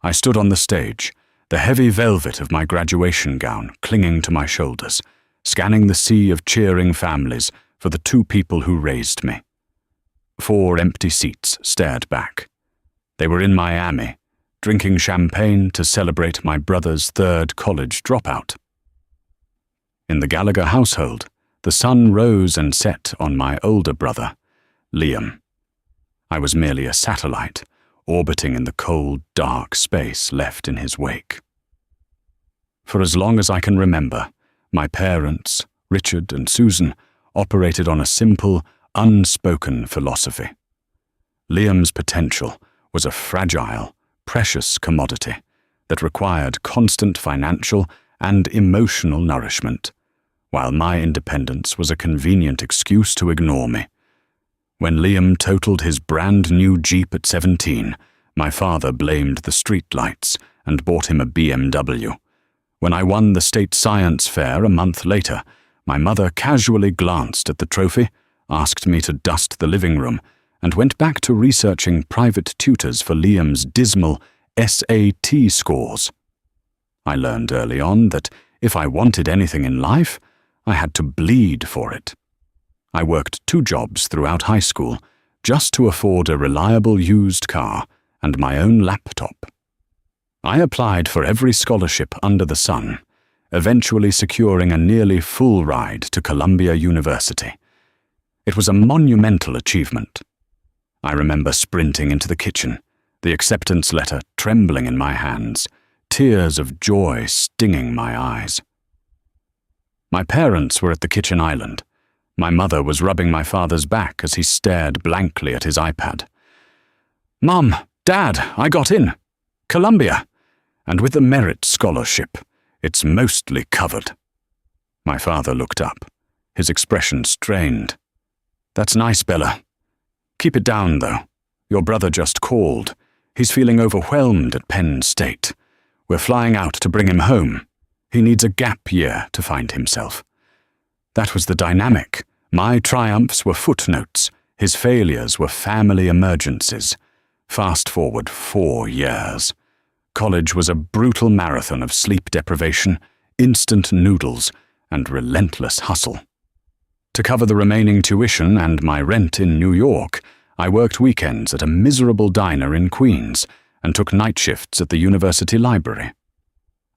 I stood on the stage, the heavy velvet of my graduation gown clinging to my shoulders, scanning the sea of cheering families for the two people who raised me. 4 empty seats stared back. They were in Miami, drinking champagne to celebrate my brother's 3rd college dropout. In the Gallagher household, the sun rose and set on my older brother, Liam. I was merely a satellite, orbiting in the cold, dark space left in his wake. For as long as I can remember, my parents, Richard and Susan, operated on a simple, unspoken philosophy. Liam's potential was a fragile, precious commodity that required constant financial and emotional nourishment, while my independence was a convenient excuse to ignore me. When Liam totaled his brand-new Jeep at 17, my father blamed the streetlights and bought him a BMW. When I won the state science fair a month later, my mother casually glanced at the trophy, asked me to dust the living room, and went back to researching private tutors for Liam's dismal SAT scores. I learned early on that if I wanted anything in life, I had to bleed for it. I worked 2 jobs throughout high school just to afford a reliable used car and my own laptop. I applied for every scholarship under the sun, eventually securing a nearly full ride to Columbia University. It was a monumental achievement. I remember sprinting into the kitchen, the acceptance letter trembling in my hands, tears of joy stinging my eyes. My parents were at the kitchen island. My mother was rubbing my father's back as he stared blankly at his iPad. "Mum, Dad, I got in. Columbia. And with the merit scholarship, it's mostly covered." My father looked up, his expression strained. "That's nice, Bella. Keep it down, though. Your brother just called. He's feeling overwhelmed at Penn State. We're flying out to bring him home. He needs a gap year to find himself." That was the dynamic. My triumphs were footnotes. His failures were family emergencies. Fast forward 4 years. College was a brutal marathon of sleep deprivation, instant noodles, and relentless hustle. To cover the remaining tuition and my rent in New York, I worked weekends at a miserable diner in Queens and took night shifts at the university library.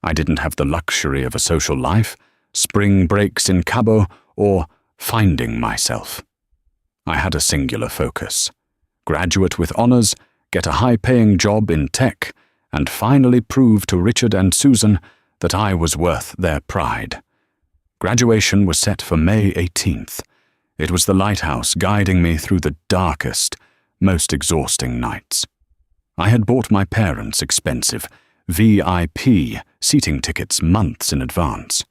I didn't have the luxury of a social life, spring breaks in Cabo, or finding myself. I had a singular focus: graduate with honors, get a high-paying job in tech, and finally prove to Richard and Susan that I was worth their pride. Graduation was set for May 18th. It was the lighthouse guiding me through the darkest, most exhausting nights. I had bought my parents expensive VIP seating tickets months in advance.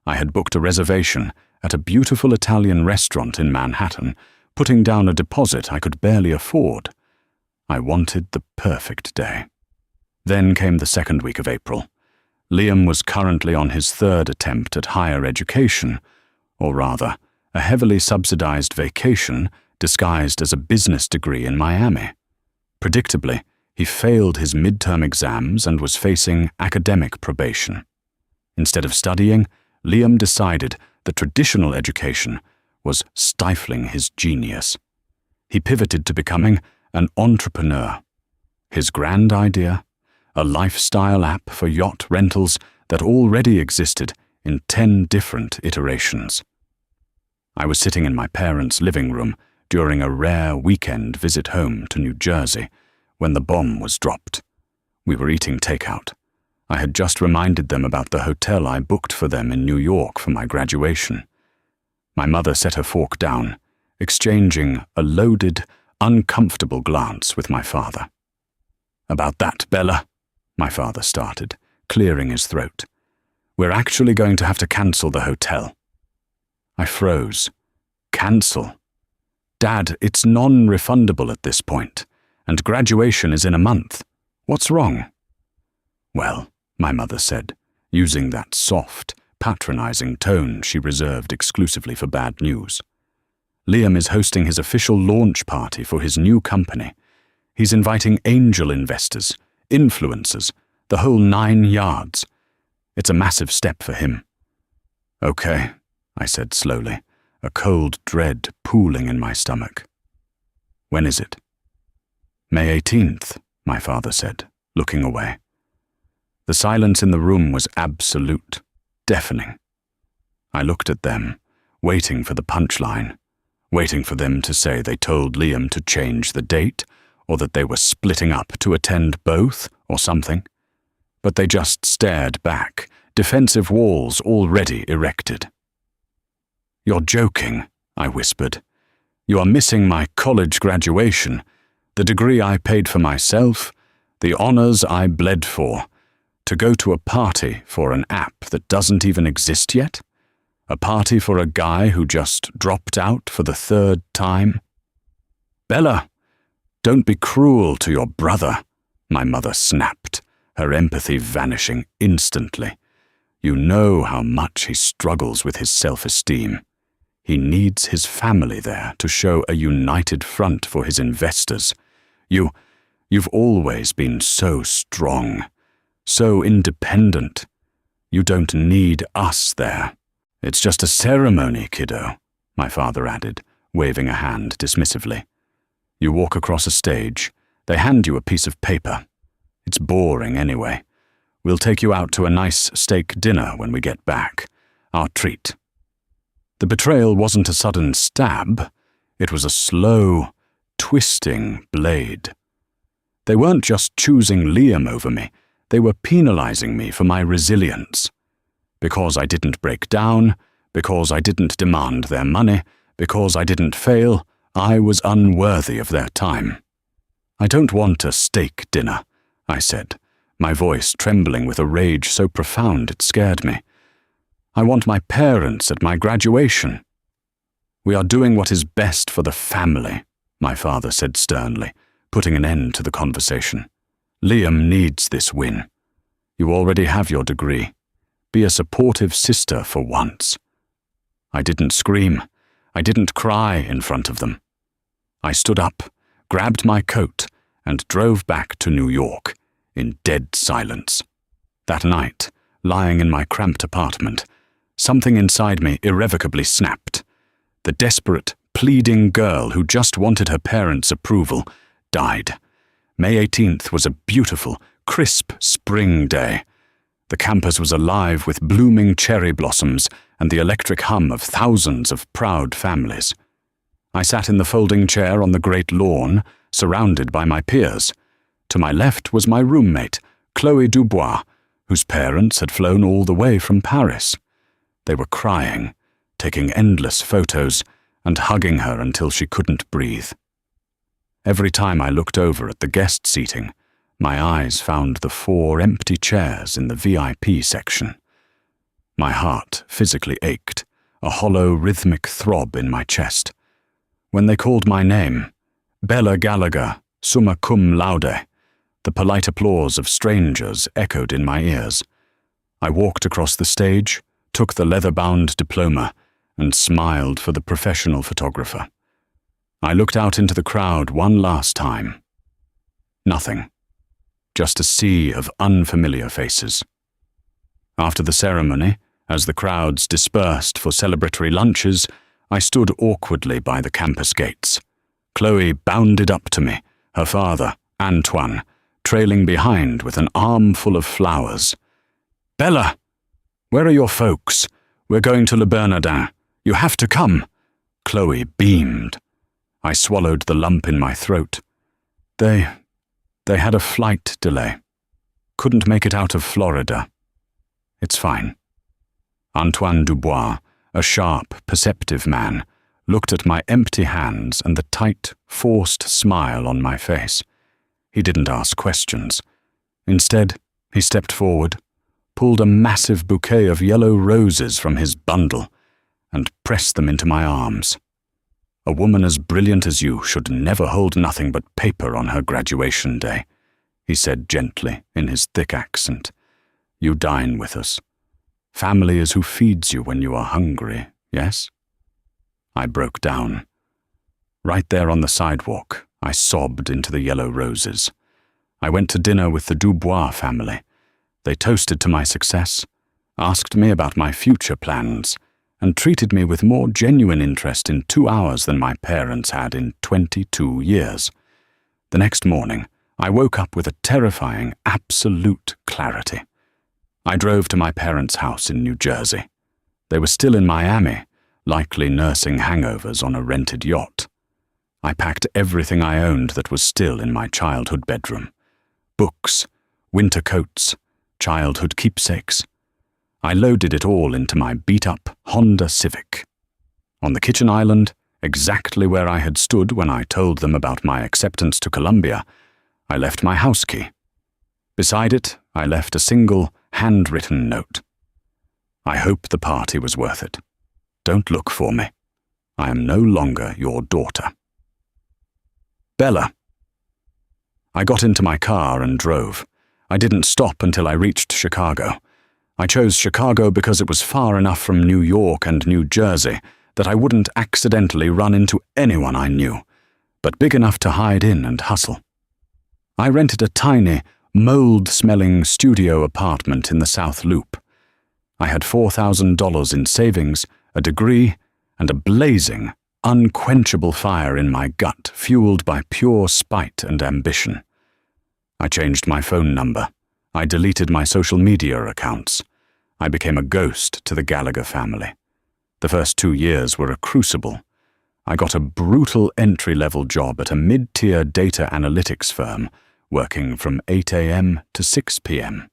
I had booked a reservation at a beautiful Italian restaurant in Manhattan, putting down a deposit I could barely afford. I wanted the perfect day. Then came the 2nd week of April. Liam was currently on his 3rd attempt at higher education, or rather, a heavily subsidized vacation disguised as a business degree in Miami. Predictably, he failed his midterm exams and was facing academic probation. Instead of studying, Liam decided that traditional education was stifling his genius. He pivoted to becoming an entrepreneur. His grand idea: a lifestyle app for yacht rentals that already existed in 10 different iterations. I was sitting in my parents' living room during a rare weekend visit home to New Jersey when the bomb was dropped. We were eating takeout. I had just reminded them about the hotel I booked for them in New York for my graduation. My mother set her fork down, exchanging a loaded, uncomfortable glance with my father. "About that, Bella," my father started, clearing his throat. "We're actually going to have to cancel the hotel." I froze. Cancel? Dad, it's non-refundable at this point, and graduation is in a month. What's wrong? "Well," my mother said, using that soft, patronizing tone she reserved exclusively for bad news. "Liam is hosting his official launch party for his new company. He's inviting angel investors, influencers, the whole 9 yards. It's a massive step for him. Okay, I said slowly, a cold dread pooling in my stomach. When is it? May 18th, my father said, looking away. The silence in the room was absolute, deafening. I looked at them, waiting for the punchline, waiting for them to say they told Liam to change the date, or that they were splitting up to attend both, or something. But they just stared back, defensive walls already erected. You're joking, I whispered. You are missing my college graduation, the degree I paid for myself, the honors I bled for, to go to a party for an app that doesn't even exist yet? A party for a guy who just dropped out for the 3rd time? Bella, don't be cruel to your brother, my mother snapped, her empathy vanishing instantly. You know how much he struggles with his self-esteem. He needs his family there to show a united front for his investors. You've always been so strong, so independent. You don't need us there. It's just a ceremony, kiddo, my father added, waving a hand dismissively. You walk across a stage, they hand you a piece of paper. It's boring anyway. We'll take you out to a nice steak dinner when we get back. Our treat. The betrayal wasn't a sudden stab. It was a slow, twisting blade. They weren't just choosing Liam over me. They were penalizing me for my resilience. Because I didn't break down, because I didn't demand their money, because I didn't fail, I was unworthy of their time. I don't want a steak dinner, I said, my voice trembling with a rage so profound it scared me. I want my parents at my graduation. We are doing what is best for the family, my father said sternly, putting an end to the conversation. Liam needs this win. You already have your degree. Be a supportive sister for once. I didn't scream. I didn't cry in front of them. I stood up, grabbed my coat, and drove back to New York in dead silence. That night, lying in my cramped apartment, something inside me irrevocably snapped. The desperate, pleading girl who just wanted her parents' approval died. May 18th was a beautiful, crisp spring day. The campus was alive with blooming cherry blossoms and the electric hum of thousands of proud families. I sat in the folding chair on the great lawn, surrounded by my peers. To my left was my roommate, Chloe Dubois, whose parents had flown all the way from Paris. They were crying, taking endless photos, and hugging her until she couldn't breathe. Every time I looked over at the guest seating, my eyes found the 4 empty chairs in the VIP section. My heart physically ached, a hollow rhythmic throb in my chest. When they called my name, Bella Gallagher, summa cum laude, the polite applause of strangers echoed in my ears. I walked across the stage, took the leather-bound diploma, and smiled for the professional photographer. I looked out into the crowd one last time. Nothing. Just a sea of unfamiliar faces. After the ceremony, as the crowds dispersed for celebratory lunches, I stood awkwardly by the campus gates. Chloe bounded up to me, her father, Antoine, trailing behind with an armful of flowers. "Bella, where are your folks? We're going to Le Bernardin. You have to come." Chloe beamed. I swallowed the lump in my throat. They had a flight delay. Couldn't make it out of Florida. It's fine. Antoine Dubois, a sharp, perceptive man, looked at my empty hands and the tight, forced smile on my face. He didn't ask questions. Instead, he stepped forward, pulled a massive bouquet of yellow roses from his bundle, and pressed them into my arms. "A woman as brilliant as you should never hold nothing but paper on her graduation day," he said gently in his thick accent. "You dine with us. Family is who feeds you when you are hungry, yes?" I broke down. Right there on the sidewalk, I sobbed into the yellow roses. I went to dinner with the Dubois family. They toasted to my success, asked me about my future plans, and treated me with more genuine interest in 2 hours than my parents had in 22 years. The next morning, I woke up with a terrifying, absolute clarity. I drove to my parents' house in New Jersey. They were still in Miami, likely nursing hangovers on a rented yacht. I packed everything I owned that was still in my childhood bedroom. Books, winter coats, childhood keepsakes. I loaded it all into my beat-up Honda Civic. On the kitchen island, exactly where I had stood when I told them about my acceptance to Columbia, I left my house key. Beside it, I left a single, handwritten note. I hope the party was worth it. Don't look for me. I am no longer your daughter. Bella. I got into my car and drove. I didn't stop until I reached Chicago. I chose Chicago because it was far enough from New York and New Jersey that I wouldn't accidentally run into anyone I knew, but big enough to hide in and hustle. I rented a tiny, mold-smelling studio apartment in the South Loop. I had $4,000 in savings, a degree, and a blazing, unquenchable fire in my gut fueled by pure spite and ambition. I changed my phone number. I deleted my social media accounts. I became a ghost to the Gallagher family. The first 2 years were a crucible. I got a brutal entry-level job at a mid-tier data analytics firm, working from 8 a.m. to 6 p.m.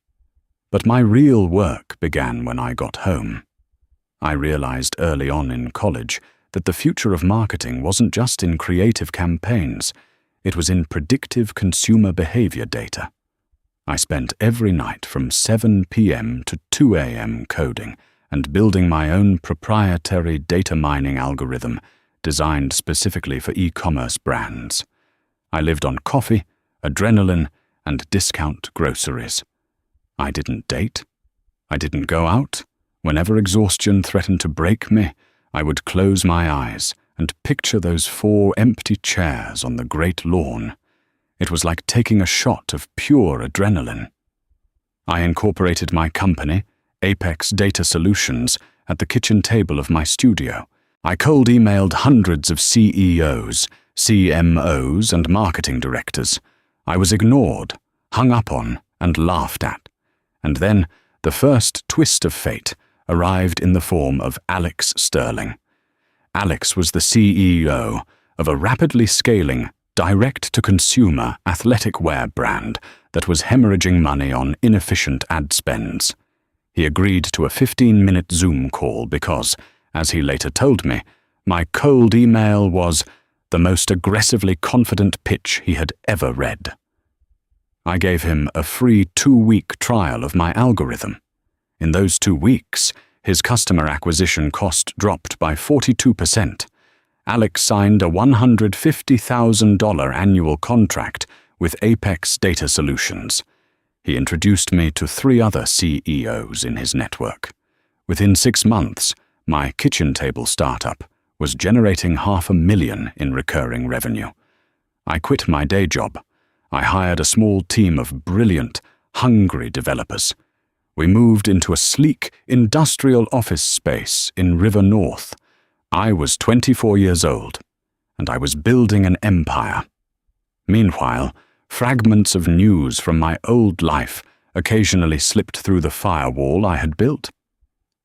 But my real work began when I got home. I realized early on in college that the future of marketing wasn't just in creative campaigns, it was in predictive consumer behavior data. I spent every night from 7 p.m. to 2 a.m. coding and building my own proprietary data mining algorithm designed specifically for e-commerce brands. I lived on coffee, adrenaline, and discount groceries. I didn't date. I didn't go out. Whenever exhaustion threatened to break me, I would close my eyes and picture those 4 empty chairs on the great lawn. It was like taking a shot of pure adrenaline. I incorporated my company, Apex Data Solutions, at the kitchen table of my studio. I cold emailed hundreds of CEOs, CMOs, and marketing directors. I was ignored, hung up on, and laughed at. And then the first twist of fate arrived in the form of Alex Sterling. Alex was the CEO of a rapidly scaling, direct-to-consumer athletic wear brand that was hemorrhaging money on inefficient ad spends. He agreed to a 15-minute Zoom call because, as he later told me, my cold email was the most aggressively confident pitch he had ever read. I gave him a free 2-week trial of my algorithm. In those 2 weeks, his customer acquisition cost dropped by 42%. Alex signed a $150,000 annual contract with Apex Data Solutions. He introduced me to 3 other CEOs in his network. Within 6 months, my kitchen table startup was generating $500,000 in recurring revenue. I quit my day job. I hired a small team of brilliant, hungry developers. We moved into a sleek, industrial office space in River North. I was 24 years old, and I was building an empire. Meanwhile, fragments of news from my old life occasionally slipped through the firewall I had built.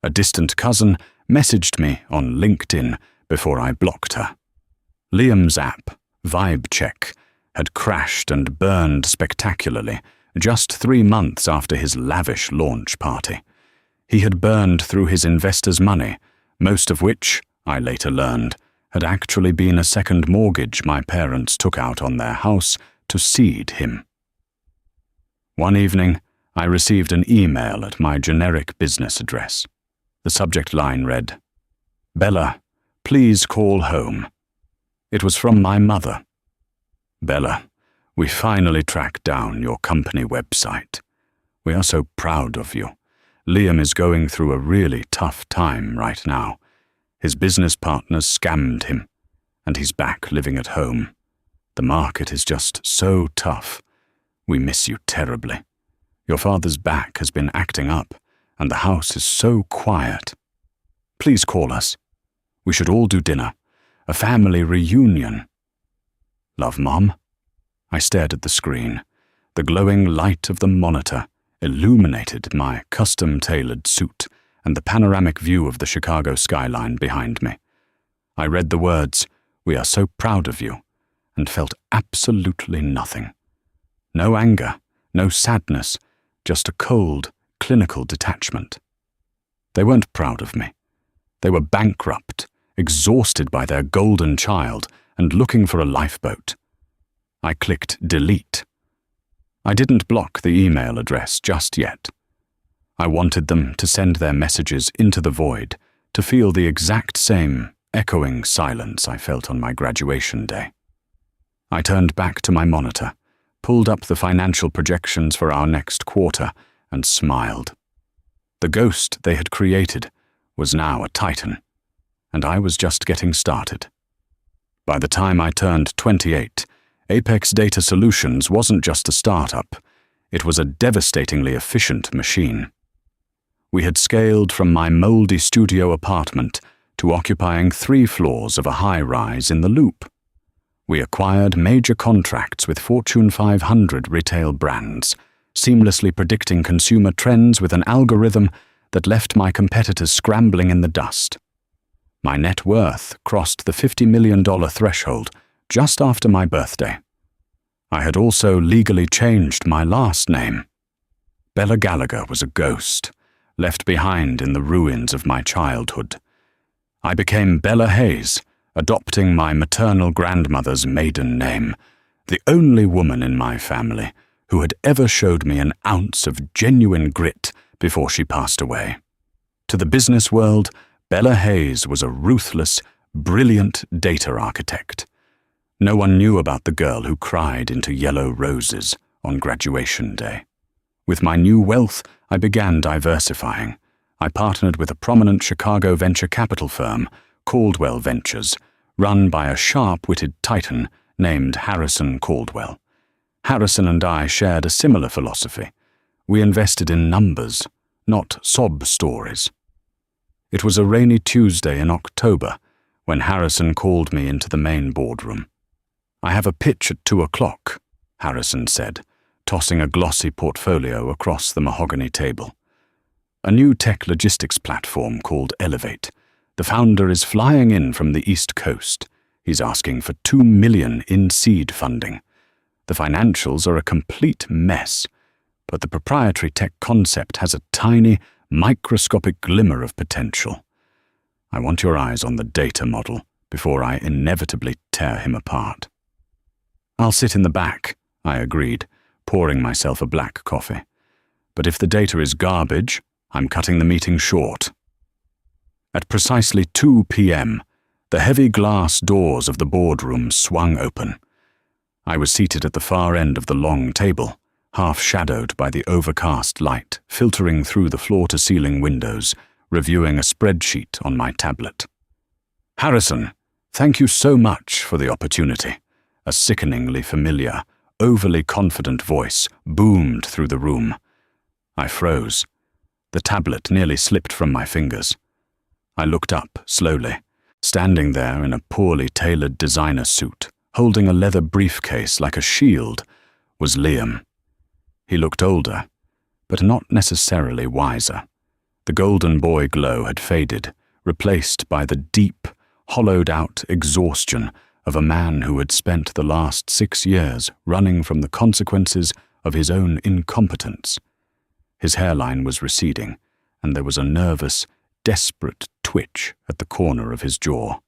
A distant cousin messaged me on LinkedIn before I blocked her. Liam's app, Vibe Check, had crashed and burned spectacularly just 3 months after his lavish launch party. He had burned through his investors' money, most of which, I later learned, had actually been a second mortgage my parents took out on their house to seed him. One evening, I received an email at my generic business address. The subject line read, "Bella, please call home." It was from my mother. "Bella, we finally tracked down your company website. We are so proud of you. Liam is going through a really tough time right now. His business partners scammed him, and he's back living at home. The market is just so tough. We miss you terribly. Your father's back has been acting up, and the house is so quiet. Please call us. We should all do dinner. A family reunion. Love, Mom. I stared at the screen. The glowing light of the monitor illuminated my custom-tailored suit and the panoramic view of the Chicago skyline behind me. I read the words, "We are so proud of you," and felt absolutely nothing. No anger, no sadness, just a cold, clinical detachment. They weren't proud of me. They were bankrupt, exhausted by their golden child and looking for a lifeboat. I clicked delete. I didn't block the email address just yet. I wanted them to send their messages into the void, to feel the exact same echoing silence I felt on my graduation day. I turned back to my monitor, pulled up the financial projections for our next quarter, and smiled. The ghost they had created was now a titan, and I was just getting started. By the time I turned 28, Apex Data Solutions wasn't just a startup, it was a devastatingly efficient machine. We had scaled from my moldy studio apartment to occupying 3 floors of a high-rise in the Loop. We acquired major contracts with Fortune 500 retail brands, seamlessly predicting consumer trends with an algorithm that left my competitors scrambling in the dust. My net worth crossed the $50 million threshold just after my birthday. I had also legally changed my last name. Bella Gallagher was a ghost, left behind in the ruins of my childhood. I became Bella Hayes, adopting my maternal grandmother's maiden name, the only woman in my family who had ever showed me an ounce of genuine grit before she passed away. To the business world, Bella Hayes was a ruthless, brilliant data architect. No one knew about the girl who cried into yellow roses on graduation day. With my new wealth, I began diversifying. I partnered with a prominent Chicago venture capital firm, Caldwell Ventures, run by a sharp-witted titan named Harrison Caldwell. Harrison and I shared a similar philosophy. We invested in numbers, not sob stories. It was a rainy Tuesday in October when Harrison called me into the main boardroom. "I have a pitch at 2:00, Harrison said, tossing a glossy portfolio across the mahogany table. "A new tech logistics platform called Elevate. The founder is flying in from the East Coast. He's asking for $2 million in seed funding. The financials are a complete mess, but the proprietary tech concept has a tiny, microscopic glimmer of potential. I want your eyes on the data model before I inevitably tear him apart." "I'll sit in the back," I agreed, pouring myself a black coffee. "But if the data is garbage, I'm cutting the meeting short." At precisely 2 p.m., the heavy glass doors of the boardroom swung open. I was seated at the far end of the long table, half-shadowed by the overcast light filtering through the floor-to-ceiling windows, reviewing a spreadsheet on my tablet. "Harrison, thank you so much for the opportunity." A sickeningly familiar, overly confident voice boomed through the room. I froze. The tablet nearly slipped from my fingers. I looked up slowly. Standing there in a poorly tailored designer suit, holding a leather briefcase like a shield, was Liam. He looked older, but not necessarily wiser. The golden boy glow had faded, replaced by the deep, hollowed-out exhaustion of a man who had spent the last 6 years running from the consequences of his own incompetence. His hairline was receding, and there was a nervous, desperate twitch at the corner of his jaw.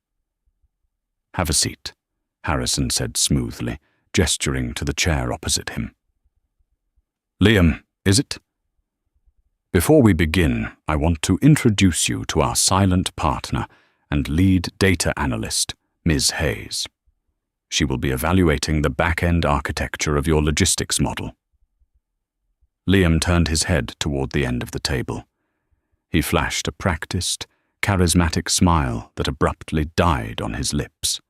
"Have a seat," Harrison said smoothly, gesturing to the chair opposite him. "Liam, is it?" "Before we begin, I want to introduce you to our silent partner and lead data analyst, Ms. Hayes. She will be evaluating the back-end architecture of your logistics model." Liam turned his head toward the end of the table. He flashed a practiced, charismatic smile that abruptly died on his lips.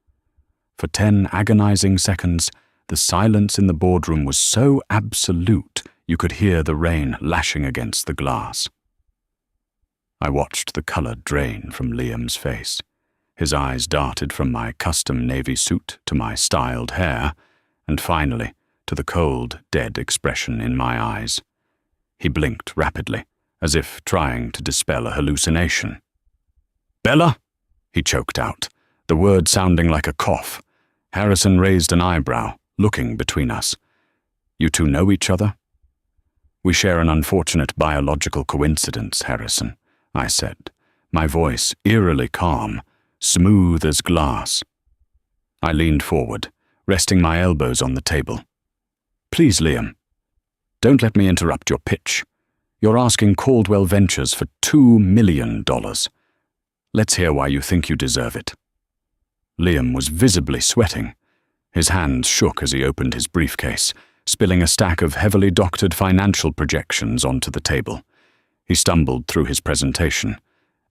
For 10 agonizing seconds, The silence in the boardroom was so absolute you could hear the rain lashing against the glass. I watched the color drain from Liam's face. His eyes darted from my custom navy suit to my styled hair, and finally to the cold, dead expression in my eyes. He blinked rapidly, as if trying to dispel a hallucination. "Bella?" he choked out, the word sounding like a cough. Harrison raised an eyebrow, looking between us. "You two know each other?" "We share an unfortunate biological coincidence, Harrison," I said, my voice eerily calm, smooth as glass. I leaned forward, resting my elbows on the table. "Please, Liam, don't let me interrupt your pitch. You're asking Caldwell Ventures for $2 million. Let's hear why you think you deserve it." Liam was visibly sweating. His hands shook as he opened his briefcase, spilling a stack of heavily doctored financial projections onto the table. He stumbled through his presentation.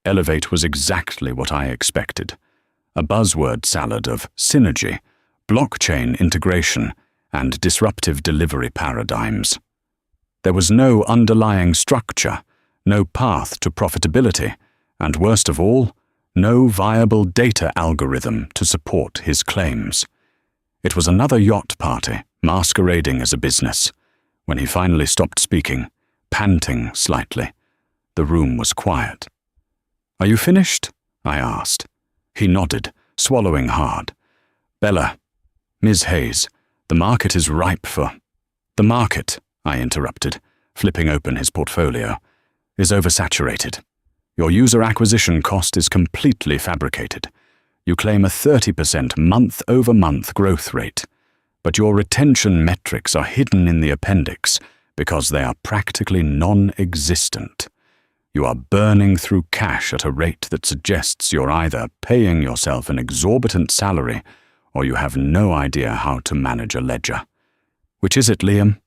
Elevate was exactly what I expected. A buzzword salad of synergy, blockchain integration, and disruptive delivery paradigms. There was no underlying structure, no path to profitability, and worst of all, no viable data algorithm to support his claims. It was another yacht party, masquerading as a business. When he finally stopped speaking, panting slightly, the room was quiet. "Are you finished?" I asked. He nodded, swallowing hard. "Bella, Ms. Hayes, the market is ripe for—" "The market," I interrupted, flipping open his portfolio, "is oversaturated. Your user acquisition cost is completely fabricated. You claim a 30% month-over-month growth rate, but your retention metrics are hidden in the appendix because they are practically non-existent. You are burning through cash at a rate that suggests you're either paying yourself an exorbitant salary or you have no idea how to manage a ledger. Which is it, Liam?"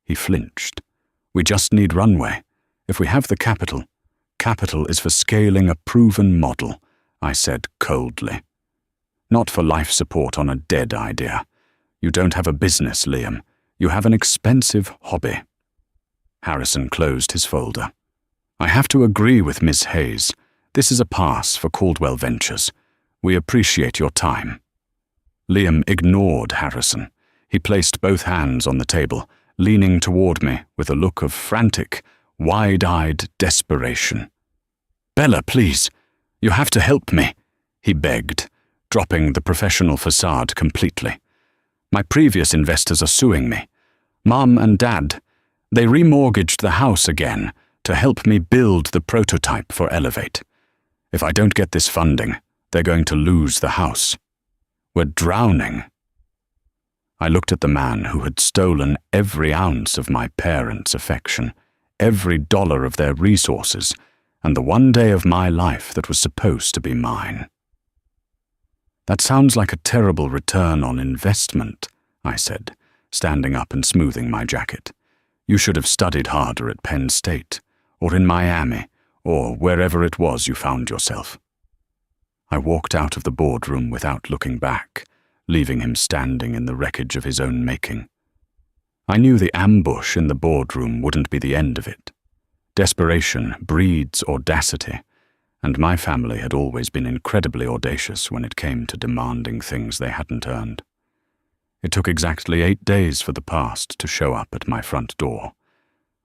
He flinched. "We just need runway. If we have the capital is for scaling a proven model," I said coldly. "Not for life support on a dead idea. You don't have a business, Liam. You have an expensive hobby." Harrison closed his folder. "I have to agree with Ms. Hayes. This is a pass for Caldwell Ventures. We appreciate your time." Liam ignored Harrison. He placed both hands on the table, leaning toward me with a look of frantic, wide-eyed desperation. "Bella, please, you have to help me," he begged, dropping the professional facade completely. "My previous investors are suing me. Mom and Dad, they remortgaged the house again to help me build the prototype for Elevate. If I don't get this funding, they're going to lose the house. We're drowning." I looked at the man who had stolen every ounce of my parents' affection, every dollar of their resources, and the one day of my life that was supposed to be mine. "That sounds like a terrible return on investment," I said, standing up and smoothing my jacket. "You should have studied harder at Penn State, or in Miami, or wherever it was you found yourself." I walked out of the boardroom without looking back, leaving him standing in the wreckage of his own making. I knew the ambush in the boardroom wouldn't be the end of it. Desperation breeds audacity, and my family had always been incredibly audacious when it came to demanding things they hadn't earned. It took exactly 8 days for the past to show up at my front door.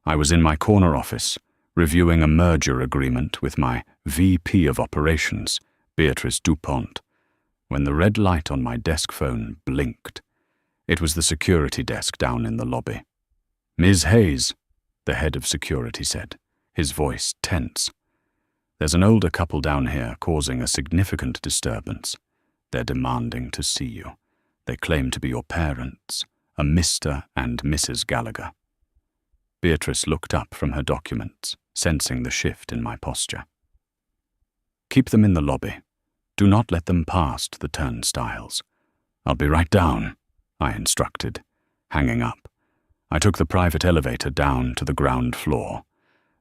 I was in my corner office, reviewing a merger agreement with my VP of Operations, Beatrice DuPont, when the red light on my desk phone blinked. It was the security desk down in the lobby. "Ms. Hayes," the head of security said, his voice tense. "There's an older couple down here causing a significant disturbance. They're demanding to see you. They claim to be your parents, a Mr. and Mrs. Gallagher." Beatrice looked up from her documents, sensing the shift in my posture. "Keep them in the lobby. Do not let them past the turnstiles. I'll be right down," I instructed, hanging up. I took the private elevator down to the ground floor.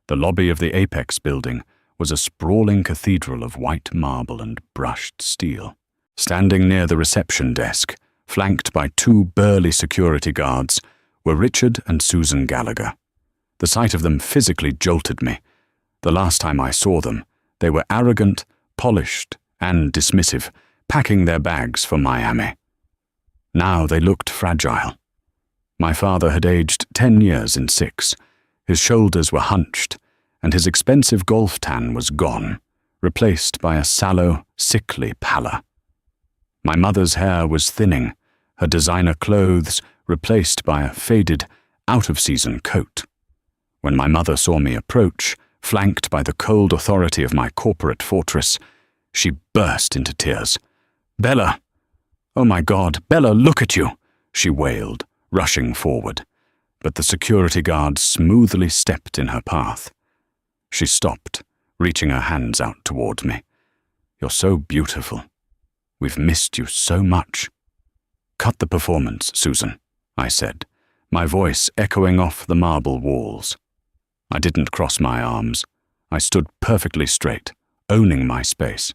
The lobby of the Apex building was a sprawling cathedral of white marble and brushed steel. Standing near the reception desk, flanked by two burly security guards, were Richard and Susan Gallagher. The sight of them physically jolted me. The last time I saw them, they were arrogant, polished, and dismissive, packing their bags for Miami. Now they looked fragile. My father had aged 10 years in 6. His shoulders were hunched, and his expensive golf tan was gone, replaced by a sallow, sickly pallor. My mother's hair was thinning, her designer clothes replaced by a faded, out-of-season coat. When my mother saw me approach, flanked by the cold authority of my corporate fortress, she burst into tears. "Bella! Oh my God, Bella, look at you!" she wailed, rushing forward. But the security guard smoothly stepped in her path. She stopped, reaching her hands out toward me. "You're so beautiful. We've missed you so much." "Cut the performance, Susan," I said, my voice echoing off the marble walls. I didn't cross my arms. I stood perfectly straight, owning my space.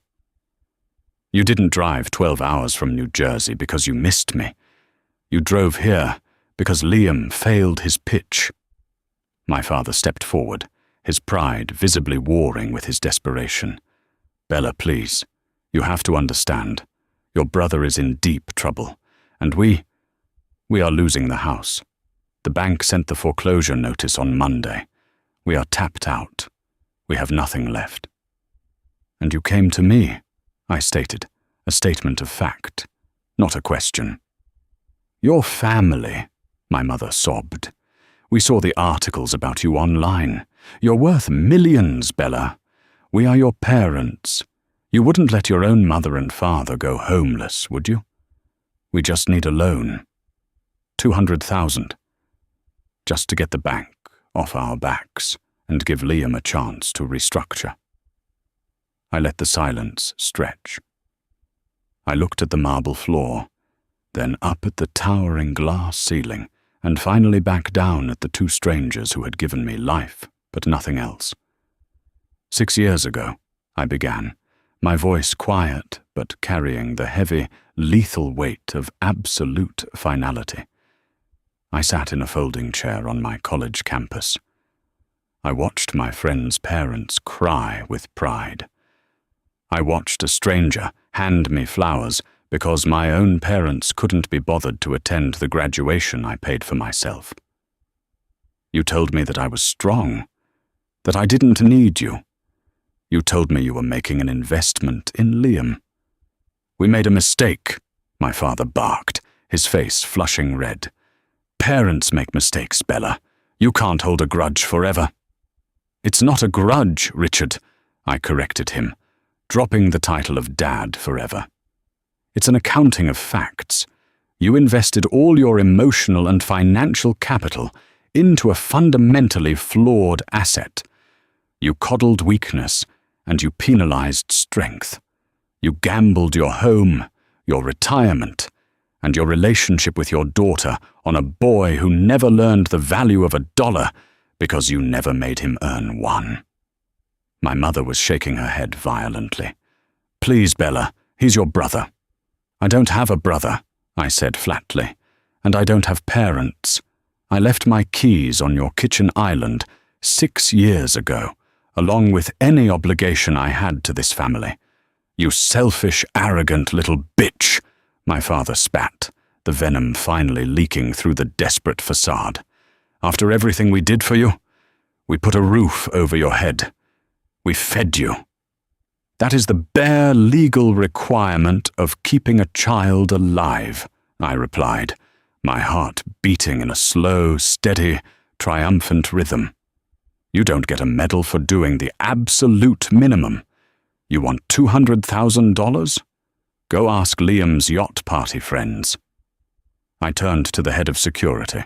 "You didn't drive 12 hours from New Jersey because you missed me. You drove here because Liam failed his pitch." My father stepped forward, his pride visibly warring with his desperation. "Bella, please, you have to understand. Your brother is in deep trouble, and we are losing the house. The bank sent the foreclosure notice on Monday. We are tapped out. We have nothing left." "And you came to me," I stated, a statement of fact, not a question. "Your family," my mother sobbed. "We saw the articles about you online. You're worth millions, Bella. We are your parents. You wouldn't let your own mother and father go homeless, would you? We just need a loan. 200,000. Just to get the bank off our backs and give Liam a chance to restructure." I let the silence stretch. I looked at the marble floor, then up at the towering glass ceiling, and finally back down at the two strangers who had given me life, but nothing else. 6 years ago, I began, my voice quiet but carrying the heavy, lethal weight of absolute finality. I sat in a folding chair on my college campus. I watched my friends' parents cry with pride. I watched a stranger hand me flowers because my own parents couldn't be bothered to attend the graduation I paid for myself. You told me that I was strong, that I didn't need you. You told me you were making an investment in Liam. We made a mistake, my father barked, his face flushing red. Parents make mistakes, Bella. You can't hold a grudge forever. It's not a grudge, Richard, I corrected him, dropping the title of Dad forever. It's an accounting of facts. You invested all your emotional and financial capital into a fundamentally flawed asset. You coddled weakness, and you penalized strength. You gambled your home, your retirement, and your relationship with your daughter on a boy who never learned the value of $1 because you never made him earn $1. My mother was shaking her head violently. Please, Bella, he's your brother. I don't have a brother, I said flatly, and I don't have parents. I left my keys on your kitchen island 6 years ago, along with any obligation I had to this family. You selfish, arrogant little bitch, my father spat, the venom finally leaking through the desperate facade. After everything we did for you, we put a roof over your head. We fed you. That is the bare legal requirement of keeping a child alive, I replied, my heart beating in a slow, steady, triumphant rhythm. You don't get a medal for doing the absolute minimum. You want $200,000? Go ask Liam's yacht party friends. I turned to the head of security.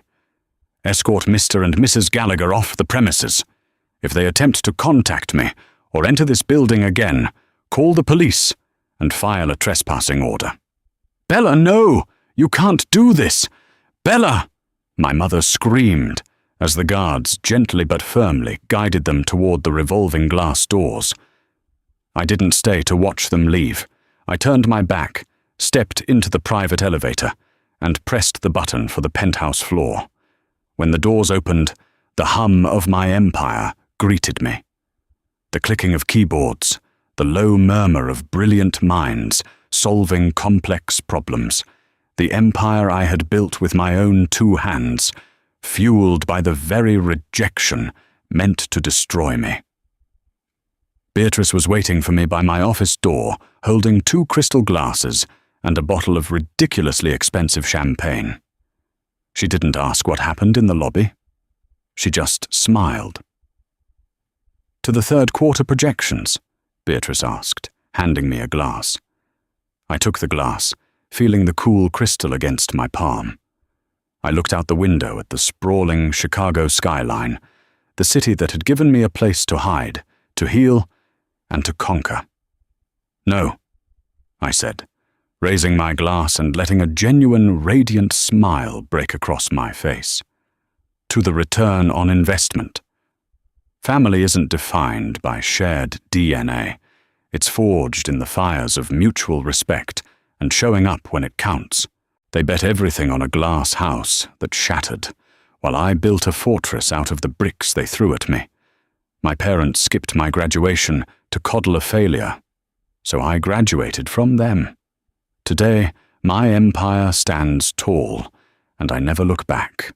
Escort Mr. and Mrs. Gallagher off the premises. If they attempt to contact me or enter this building again, call the police and file a trespassing order. Bella, no! You can't do this! Bella! My mother screamed as the guards gently but firmly guided them toward the revolving glass doors. I didn't stay to watch them leave. I turned my back, stepped into the private elevator, and pressed the button for the penthouse floor. When the doors opened, the hum of my empire greeted me. The clicking of keyboards, the low murmur of brilliant minds solving complex problems, the empire I had built with my own 2 hands, fueled by the very rejection meant to destroy me. Beatrice was waiting for me by my office door, holding 2 crystal glasses and a bottle of ridiculously expensive champagne. She didn't ask what happened in the lobby. She just smiled. "To the third quarter projections?" Beatrice asked, handing me a glass. I took the glass, feeling the cool crystal against my palm. I looked out the window at the sprawling Chicago skyline, the city that had given me a place to hide, to heal, and to conquer. "No," I said, raising my glass and letting a genuine, radiant smile break across my face. "To the return on investment. Family isn't defined by shared DNA. It's forged in the fires of mutual respect and showing up when it counts. They bet everything on a glass house that shattered, while I built a fortress out of the bricks they threw at me. My parents skipped my graduation to coddle a failure, so I graduated from them. Today, my empire stands tall, and I never look back."